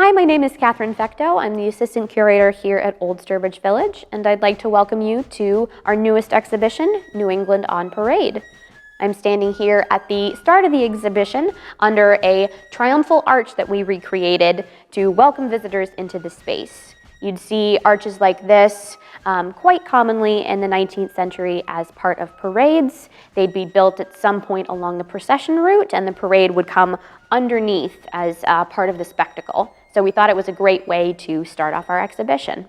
Hi, my name is Catherine Fecto. I'm the assistant curator here at Old Sturbridge Village, and I'd like to welcome you to our newest exhibition, New England on Parade. I'm standing here at the start of the exhibition under a triumphal arch that we recreated to welcome visitors into the space. You'd see arches like this quite commonly in the 19th century as part of parades. They'd be built at some point along the procession route, and the parade would come underneath as part of the spectacle. So we thought it was a great way to start off our exhibition.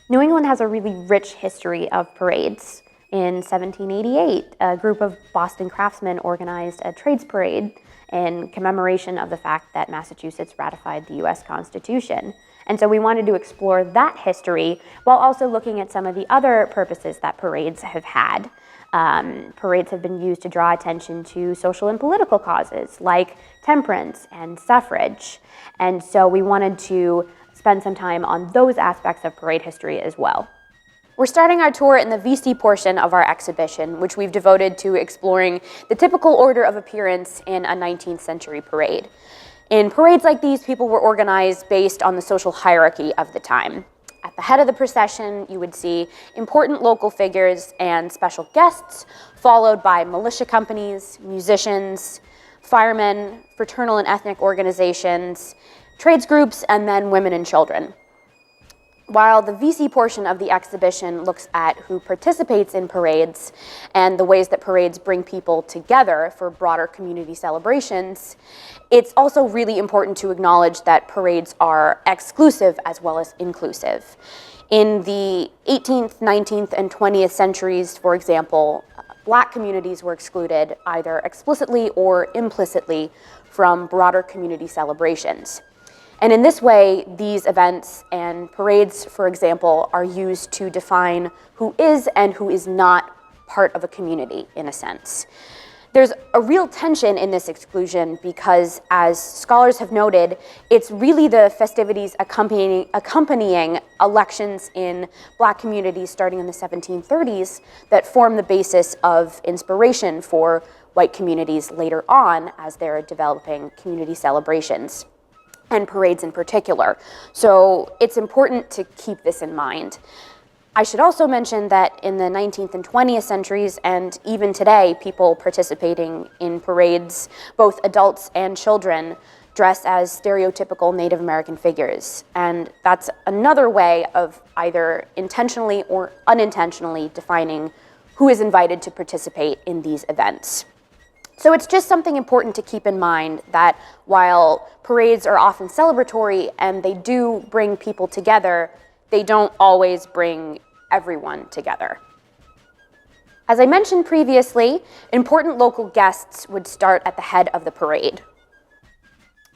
New England has a really rich history of parades. In 1788, a group of Boston craftsmen organized a trades parade in commemoration of the fact that Massachusetts ratified the U.S. Constitution. And so we wanted to explore that history while also looking at some of the other purposes that parades have had. Parades have been used to draw attention to social and political causes like temperance and suffrage. And so we wanted to spend some time on those aspects of parade history as well. We're starting our tour in the VC portion of our exhibition, which we've devoted to exploring the typical order of appearance in a 19th century parade. In parades like these, people were organized based on the social hierarchy of the time. At the head of the procession, you would see important local figures and special guests, followed by militia companies, musicians, firemen, fraternal and ethnic organizations, trades groups, and then women and children. While the VC portion of the exhibition looks at who participates in parades and the ways that parades bring people together for broader community celebrations, it's also really important to acknowledge that parades are exclusive as well as inclusive. In the 18th, 19th, and 20th centuries, for example, Black communities were excluded either explicitly or implicitly from broader community celebrations. And in this way, these events and parades, for example, are used to define who is and who is not part of a community, in a sense. There's a real tension in this exclusion because, as scholars have noted, it's really the festivities accompanying elections in Black communities starting in the 1730s that form the basis of inspiration for white communities later on as they're developing community celebrations, and parades in particular. So it's important to keep this in mind. I should also mention that in the 19th and 20th centuries, and even today, people participating in parades, both adults and children, dress as stereotypical Native American figures. And that's another way of either intentionally or unintentionally defining who is invited to participate in these events. So it's just something important to keep in mind that while parades are often celebratory and they do bring people together, they don't always bring everyone together. As I mentioned previously, important local guests would start at the head of the parade.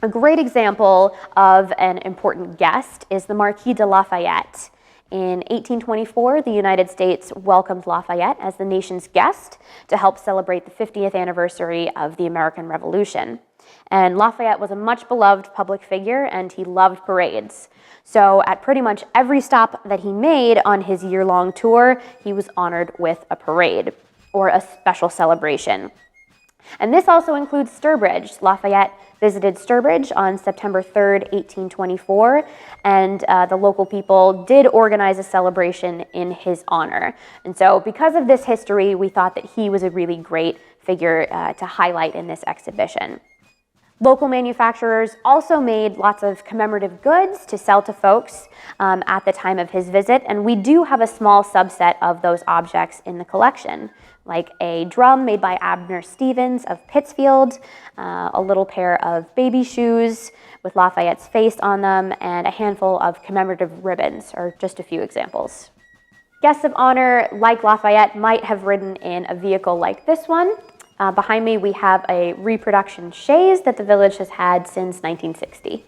A great example of an important guest is the Marquis de Lafayette. In 1824, the United States welcomed Lafayette as the nation's guest to help celebrate the 50th anniversary of the American Revolution. And Lafayette was a much beloved public figure, and he loved parades. So at pretty much every stop that he made on his year-long tour, he was honored with a parade or a special celebration. And this also includes Sturbridge. Lafayette visited Sturbridge on September 3rd, 1824, and the local people did organize a celebration in his honor. And so because of this history, we thought that he was a really great figure to highlight in this exhibition. Local manufacturers also made lots of commemorative goods to sell to folks at the time of his visit, and we do have a small subset of those objects in the collection, like a drum made by Abner Stevens of Pittsfield, a little pair of baby shoes with Lafayette's face on them, and a handful of commemorative ribbons are just a few examples. Guests of honor, like Lafayette, might have ridden in a vehicle like this one. Behind me, we have a reproduction chaise that the village has had since 1960.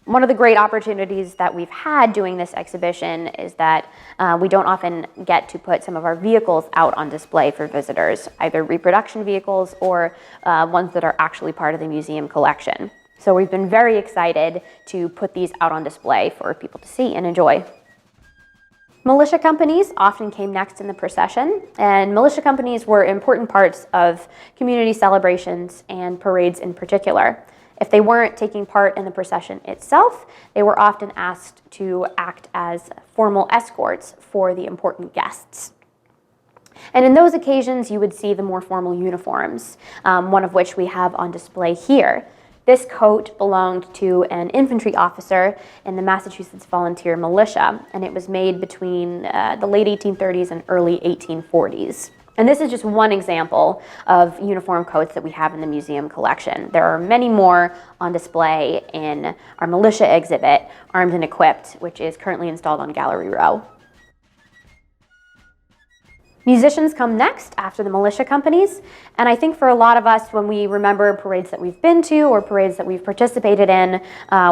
One of the great opportunities that we've had doing this exhibition is that we don't often get to put some of our vehicles out on display for visitors, either reproduction vehicles or ones that are actually part of the museum collection. So we've been very excited to put these out on display for people to see and enjoy. Militia companies often came next in the procession, and militia companies were important parts of community celebrations and parades in particular. If they weren't taking part in the procession itself, they were often asked to act as formal escorts for the important guests. And in those occasions, you would see the more formal uniforms, one of which we have on display here. This coat belonged to an infantry officer in the Massachusetts Volunteer Militia, and it was made between the late 1830s and early 1840s. And this is just one example of uniform coats that we have in the museum collection. There are many more on display in our Militia exhibit, Armed and Equipped, which is currently installed on Gallery Row. Musicians come next after the militia companies, and I think for a lot of us, when we remember parades that we've been to or parades that we've participated in,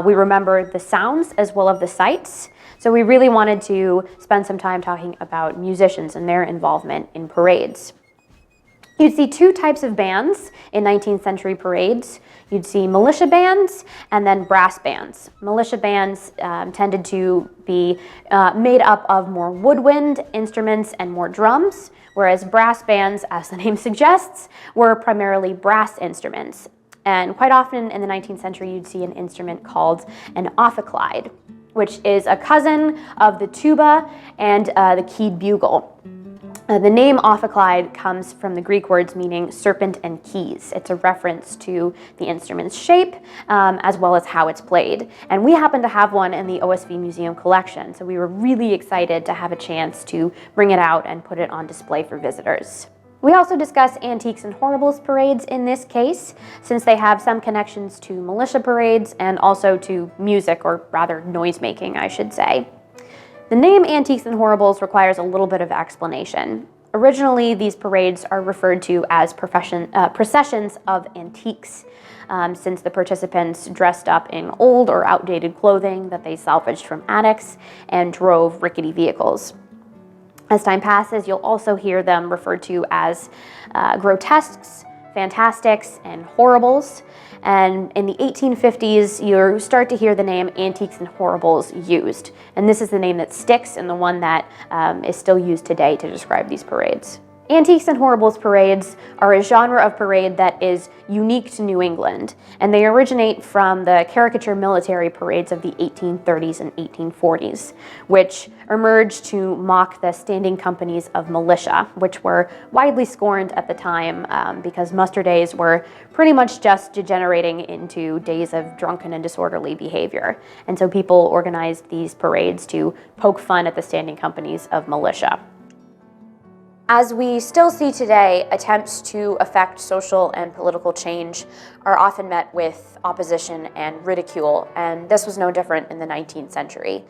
we remember the sounds as well as the sights. So we really wanted to spend some time talking about musicians and their involvement in parades. You'd see two types of bands in 19th century parades. You'd see militia bands and then brass bands. Militia bands tended to be made up of more woodwind instruments and more drums, whereas brass bands, as the name suggests, were primarily brass instruments. And quite often in the 19th century, you'd see an instrument called an ophicleide, which is a cousin of the tuba and the keyed bugle. The name ophicleide comes from the Greek words meaning serpent and keys. It's a reference to the instrument's shape as well as how it's played. And we happen to have one in the OSV Museum collection, so we were really excited to have a chance to bring it out and put it on display for visitors. We also discuss antiques and horribles parades in this case, since they have some connections to militia parades and also to music, or rather noise-making, I should say. The name Antiques and Horribles requires a little bit of explanation. Originally, these parades are referred to as processions of antiques, since the participants dressed up in old or outdated clothing that they salvaged from attics and drove rickety vehicles. As time passes, you'll also hear them referred to as grotesques, fantastics, and horribles. And in the 1850s, you start to hear the name Antiques and Horribles used. And this is the name that sticks and the one that is still used today to describe these parades. Antiques and Horribles parades are a genre of parade that is unique to New England, and they originate from the caricature military parades of the 1830s and 1840s, which emerged to mock the standing companies of militia, which were widely scorned at the time because muster days were pretty much just degenerating into days of drunken and disorderly behavior. And so people organized these parades to poke fun at the standing companies of militia. As we still see today, attempts to affect social and political change are often met with opposition and ridicule, and this was no different in the 19th century.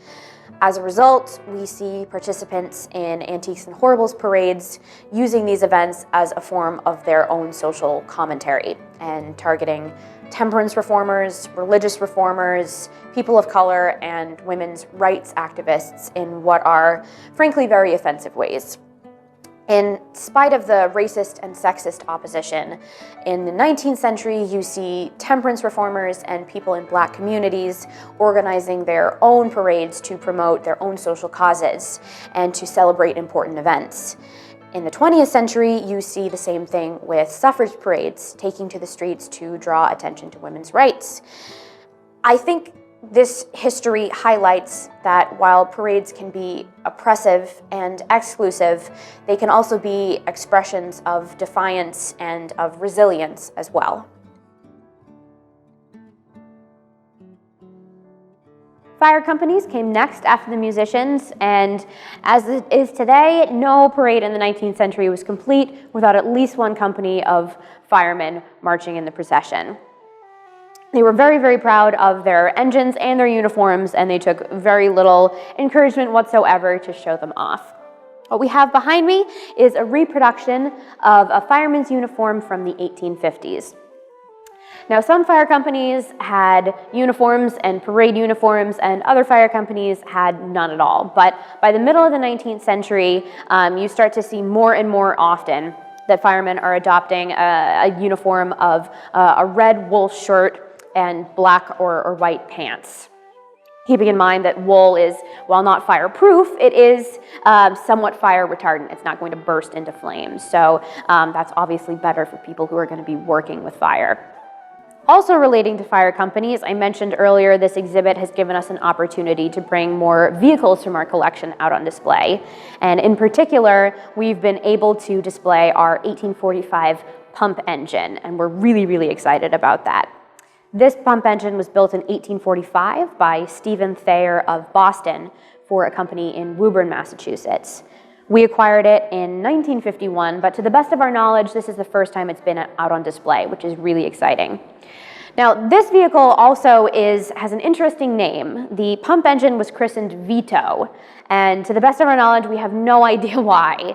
As a result, we see participants in Antiques and Horribles parades using these events as a form of their own social commentary and targeting temperance reformers, religious reformers, people of color, and women's rights activists in what are, frankly, very offensive ways. In spite of the racist and sexist opposition, in the 19th century, you see temperance reformers and people in Black communities organizing their own parades to promote their own social causes and to celebrate important events. In the 20th century, you see the same thing with suffrage parades taking to the streets to draw attention to women's rights. I think this history highlights that while parades can be oppressive and exclusive, they can also be expressions of defiance and of resilience as well. Fire companies came next after the musicians, and as it is today, no parade in the 19th century was complete without at least one company of firemen marching in the procession. They were very, very proud of their engines and their uniforms, and they took very little encouragement whatsoever to show them off. What we have behind me is a reproduction of a fireman's uniform from the 1850s. Now, some fire companies had uniforms and parade uniforms, and other fire companies had none at all. But by the middle of the 19th century, you start to see more and more often that firemen are adopting a uniform of a red wool shirt and black or white pants. Keeping in mind that wool is, while not fireproof, it is somewhat fire retardant. It's not going to burst into flames. So that's obviously better for people who are going to be working with fire. Also relating to fire companies, I mentioned earlier this exhibit has given us an opportunity to bring more vehicles from our collection out on display. And in particular, we've been able to display our 1845 pump engine, and we're really, really excited about that. This pump engine was built in 1845 by Stephen Thayer of Boston for a company in Woburn, Massachusetts. We acquired it in 1951, but to the best of our knowledge, this is the first time it's been out on display, which is really exciting. Now, this vehicle also has an interesting name. The pump engine was christened Vito, and to the best of our knowledge, we have no idea why,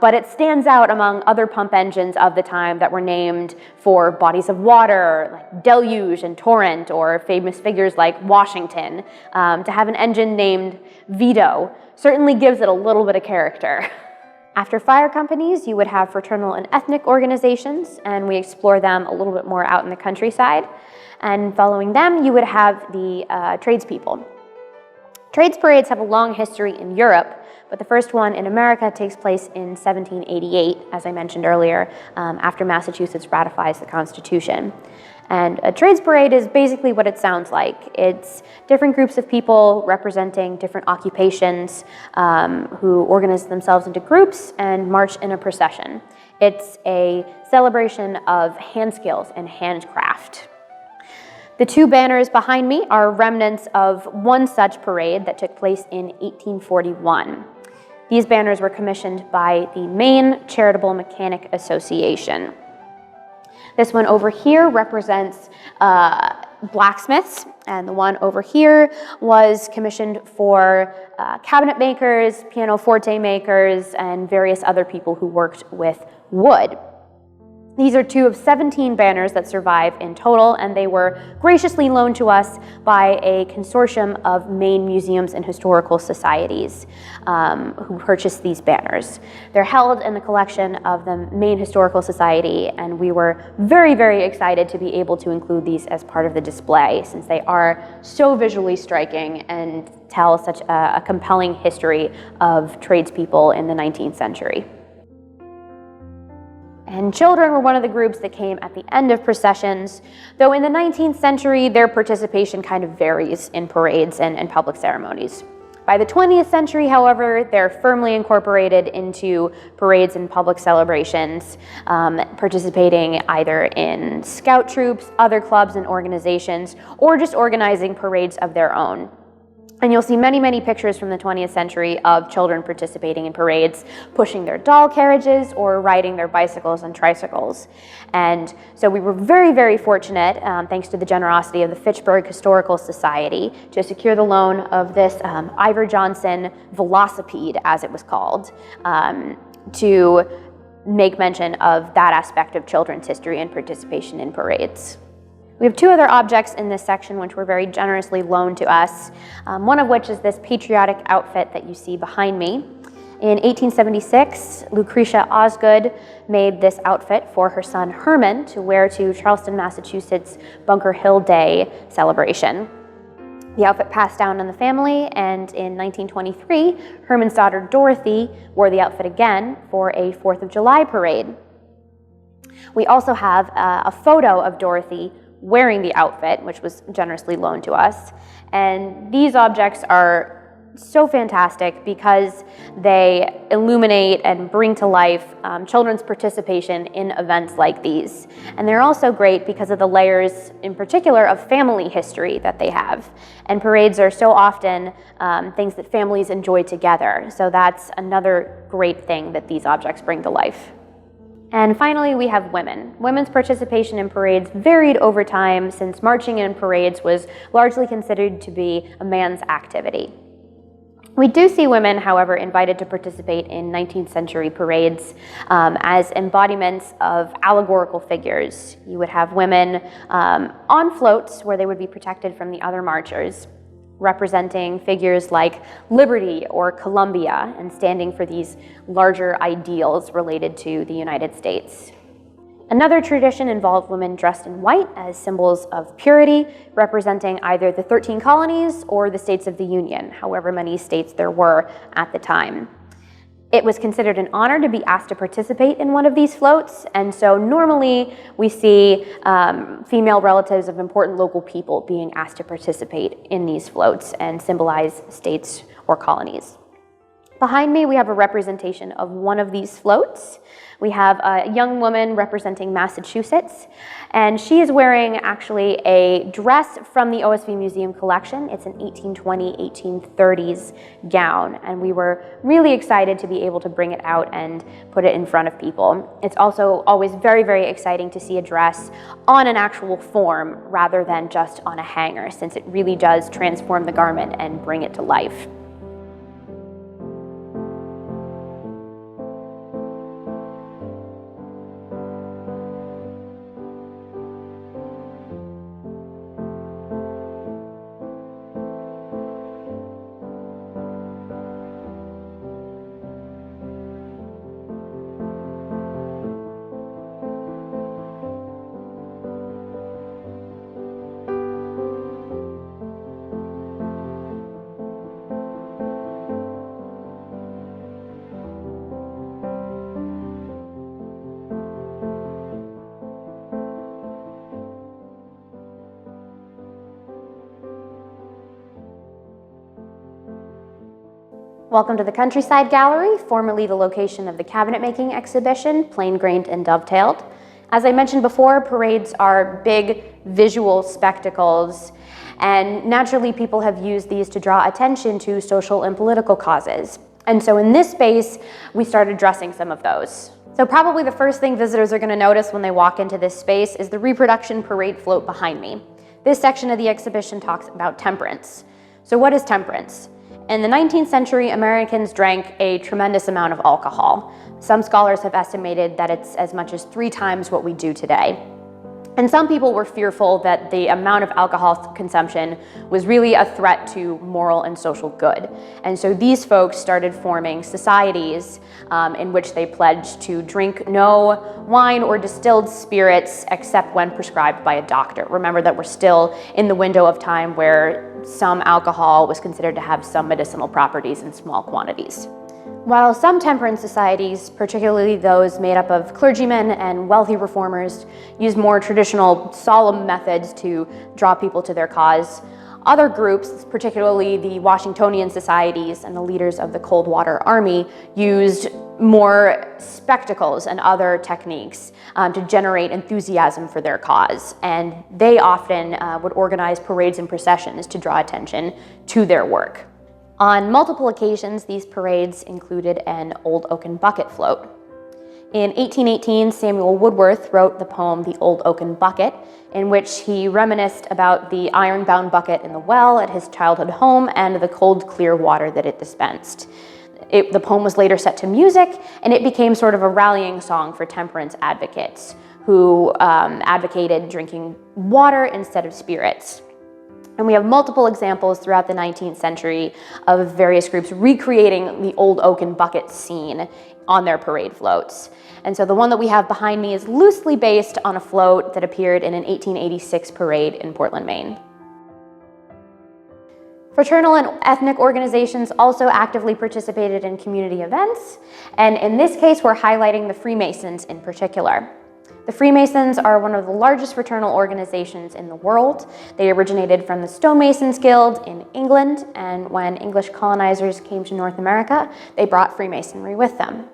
but it stands out among other pump engines of the time that were named for bodies of water, like Deluge and Torrent, or famous figures like Washington. To have an engine named Vito certainly gives it a little bit of character. After fire companies, you would have fraternal and ethnic organizations, and we explore them a little bit more out in the countryside. And following them, you would have the tradespeople. Trades parades have a long history in Europe, but the first one in America takes place in 1788, as I mentioned earlier, after Massachusetts ratifies the Constitution. And a trades parade is basically what it sounds like. It's different groups of people representing different occupations who organize themselves into groups and march in a procession. It's a celebration of hand skills and handcraft. The two banners behind me are remnants of one such parade that took place in 1841. These banners were commissioned by the Maine Charitable Mechanic Association. This one over here represents blacksmiths, and the one over here was commissioned for cabinet makers, pianoforte makers, and various other people who worked with wood. These are two of 17 banners that survive in total, and they were graciously loaned to us by a consortium of Maine museums and historical societies who purchased these banners. They're held in the collection of the Maine Historical Society, and we were very, very excited to be able to include these as part of the display, since they are so visually striking and tell such a compelling history of tradespeople in the 19th century. And children were one of the groups that came at the end of processions, though in the 19th century, their participation kind of varies in parades and public ceremonies. By the 20th century, however, they're firmly incorporated into parades and public celebrations, participating either in scout troops, other clubs and organizations, or just organizing parades of their own. And you'll see many, many pictures from the 20th century of children participating in parades, pushing their doll carriages or riding their bicycles and tricycles. And so we were very, very fortunate, thanks to the generosity of the Fitchburg Historical Society, to secure the loan of this Ivor Johnson velocipede, as it was called, to make mention of that aspect of children's history and participation in parades. We have two other objects in this section which were very generously loaned to us, one of which is this patriotic outfit that you see behind me. In 1876, Lucretia Osgood made this outfit for her son Herman to wear to Charleston, Massachusetts Bunker Hill Day celebration. The outfit passed down in the family, and in 1923, Herman's daughter Dorothy wore the outfit again for a 4th of July parade. We also have a photo of Dorothy wearing the outfit, which was generously loaned to us. And these objects are so fantastic because they illuminate and bring to life children's participation in events like these. And they're also great because of the layers, in particular, of family history that they have. And parades are so often things that families enjoy together. So that's another great thing that these objects bring to life. And finally, we have women. Women's participation in parades varied over time, since marching in parades was largely considered to be a man's activity. We do see women, however, invited to participate in 19th century parades as embodiments of allegorical figures. You would have women on floats where they would be protected from the other marchers, representing figures like liberty or Columbia and standing for these larger ideals related to the United States. Another tradition involved women dressed in white as symbols of purity, representing either the 13 colonies or the states of the Union, however many states there were at the time. It was considered an honor to be asked to participate in one of these floats, and so normally we see female relatives of important local people being asked to participate in these floats and symbolize states or colonies. Behind me, we have a representation of one of these floats. We have a young woman representing Massachusetts, and she is wearing actually a dress from the OSV Museum collection. It's an 1820, 1830s gown, and we were really excited to be able to bring it out and put it in front of people. It's also always very, very exciting to see a dress on an actual form rather than just on a hanger, since it really does transform the garment and bring it to life. Welcome to the Countryside Gallery, formerly the location of the cabinet making exhibition, Plain Grained and Dovetailed. As I mentioned before, parades are big visual spectacles, and naturally people have used these to draw attention to social and political causes. And so in this space, we started dressing some of those. So probably the first thing visitors are going to notice when they walk into this space is the reproduction parade float behind me. This section of the exhibition talks about temperance. So what is temperance? In the 19th century, Americans drank a tremendous amount of alcohol. Some scholars have estimated that it's as much as 3 times what we do today. And some people were fearful that the amount of alcohol consumption was really a threat to moral and social good. And so these folks started forming societies in which they pledged to drink no wine or distilled spirits except when prescribed by a doctor. Remember that we're still in the window of time where some alcohol was considered to have some medicinal properties in small quantities. While some temperance societies, particularly those made up of clergymen and wealthy reformers, used more traditional solemn methods to draw people to their cause, other groups, particularly the Washingtonian societies and the leaders of the Cold Water Army, used more spectacles and other techniques to generate enthusiasm for their cause. And they often would organize parades and processions to draw attention to their work. On multiple occasions, these parades included an old oaken bucket float. In 1818, Samuel Woodworth wrote the poem The Old Oaken Bucket, in which he reminisced about the iron-bound bucket in the well at his childhood home and the cold, clear water that it dispensed. The poem was later set to music, and it became sort of a rallying song for temperance advocates who advocated drinking water instead of spirits. And we have multiple examples throughout the 19th century of various groups recreating the old oaken bucket scene on their parade floats. And so the one that we have behind me is loosely based on a float that appeared in an 1886 parade in Portland, Maine. Fraternal and ethnic organizations also actively participated in community events, and in this case we're highlighting the Freemasons in particular. The Freemasons are one of the largest fraternal organizations in the world. They originated from the Stonemasons Guild in England, and when English colonizers came to North America, they brought Freemasonry with them.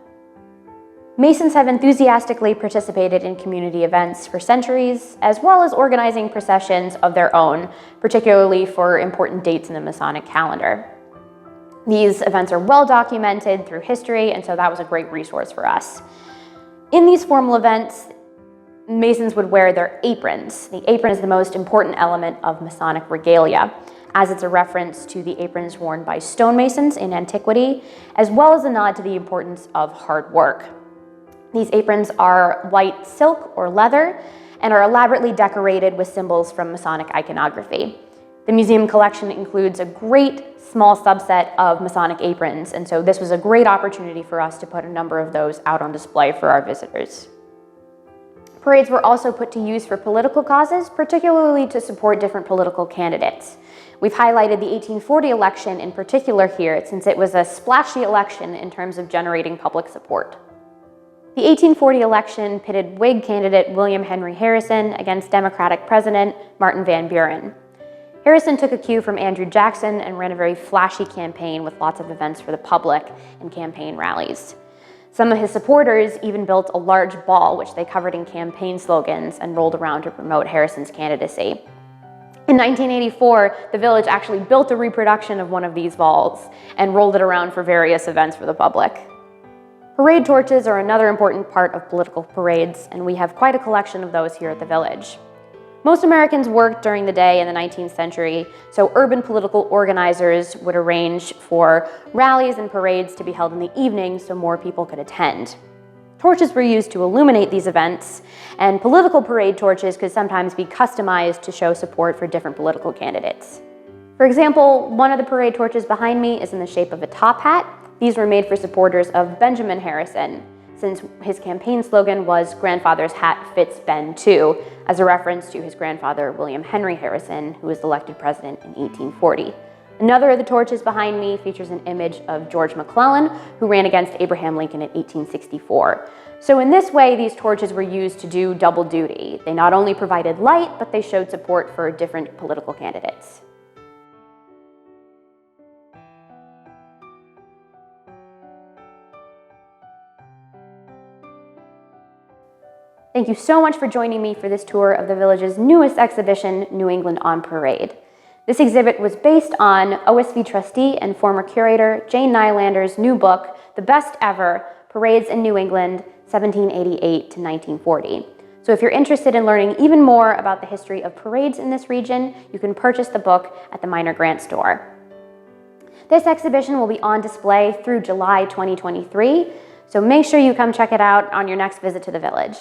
Masons have enthusiastically participated in community events for centuries, as well as organizing processions of their own, particularly for important dates in the Masonic calendar. These events are well documented through history, and so that was a great resource for us. In these formal events, Masons would wear their aprons. The apron is the most important element of Masonic regalia, as it's a reference to the aprons worn by stonemasons in antiquity, as well as a nod to the importance of hard work. These aprons are white silk or leather and are elaborately decorated with symbols from Masonic iconography. The museum collection includes a great small subset of Masonic aprons, and so this was a great opportunity for us to put a number of those out on display for our visitors. Parades were also put to use for political causes, particularly to support different political candidates. We've highlighted the 1840 election in particular here, since it was a splashy election in terms of generating public support. The 1840 election pitted Whig candidate William Henry Harrison against Democratic President Martin Van Buren. Harrison took a cue from Andrew Jackson and ran a very flashy campaign with lots of events for the public and campaign rallies. Some of his supporters even built a large ball which they covered in campaign slogans and rolled around to promote Harrison's candidacy. In 1984, the Village actually built a reproduction of one of these balls and rolled it around for various events for the public. Parade torches are another important part of political parades, and we have quite a collection of those here at the Village. Most Americans worked during the day in the 19th century, so urban political organizers would arrange for rallies and parades to be held in the evening so more people could attend. Torches were used to illuminate these events, and political parade torches could sometimes be customized to show support for different political candidates. For example, one of the parade torches behind me is in the shape of a top hat. These were made for supporters of Benjamin Harrison, since his campaign slogan was "Grandfather's hat fits Ben too," as a reference to his grandfather, William Henry Harrison, who was elected president in 1840. Another of the torches behind me features an image of George McClellan, who ran against Abraham Lincoln in 1864. So in this way, these torches were used to do double duty. They not only provided light, but they showed support for different political candidates. Thank you so much for joining me for this tour of the Village's newest exhibition, New England on Parade. This exhibit was based on OSV trustee and former curator Jane Nylander's new book, The Best Ever: Parades in New England, 1788 to 1940. So if you're interested in learning even more about the history of parades in this region, you can purchase the book at the Minor Grant Store. This exhibition will be on display through July 2023, so make sure you come check it out on your next visit to the Village.